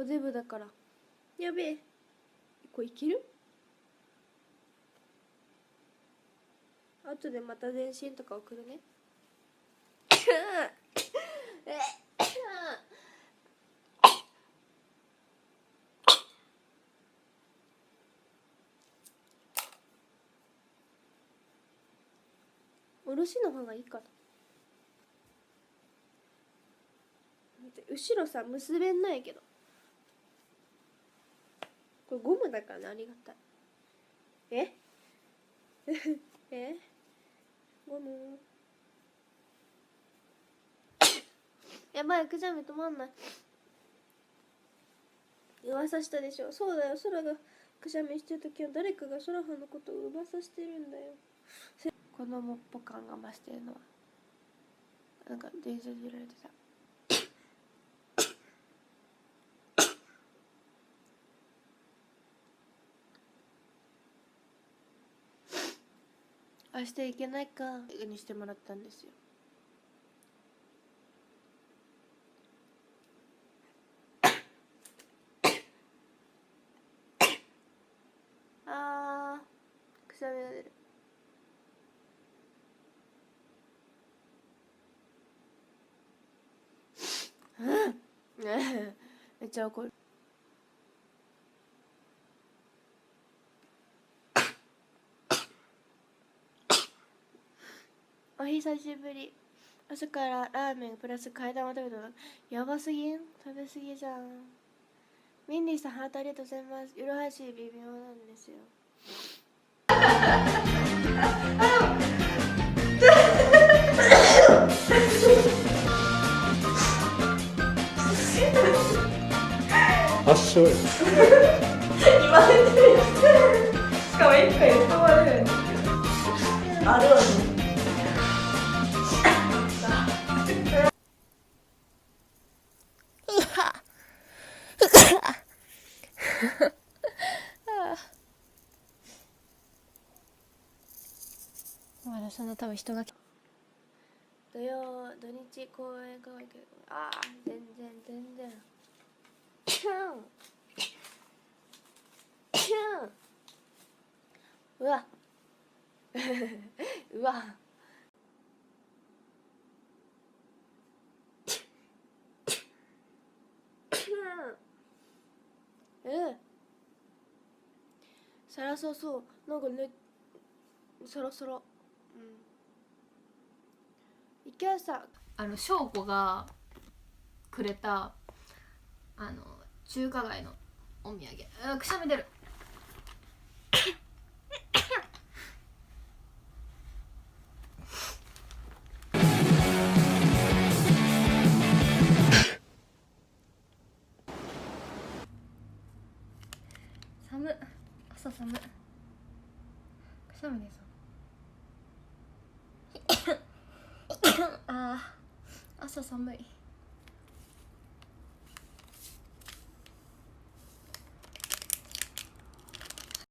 おデブだから。やべえ、これいける？後でまた全身とか送るね。おろしの方がいいかな。後ろさ結べんないけど、これゴムだからね、ありがたい。ええゴムやばい、くしゃみ止まんない。噂したでしょ。そうだよ、空がくしゃみしてるときは誰かが空葉のことを噂してるんだよ。子供っぽ感が増してるのはなんか電車で揺られてた。明日行けないかにしてもらったんですよ。くしゃみが出る。めっちゃ怒る。お久しぶり。朝からラーメンプラス階段を食べたのやばすぎん？食べすぎじゃん。ミンディさんハートありがとうございます。色橋微妙なんですよ。発症や。言われてる。しかも一回言われるんですけど。あるわね。まだそんな多分人が土日公園が多いけど、全然うわうわサラそうなんかね、サラサラ。いけさ翔子がくれた中華街のお土産。くしゃみ出る。寒っ、朝寒っ、くしゃみ出そう。朝寒い。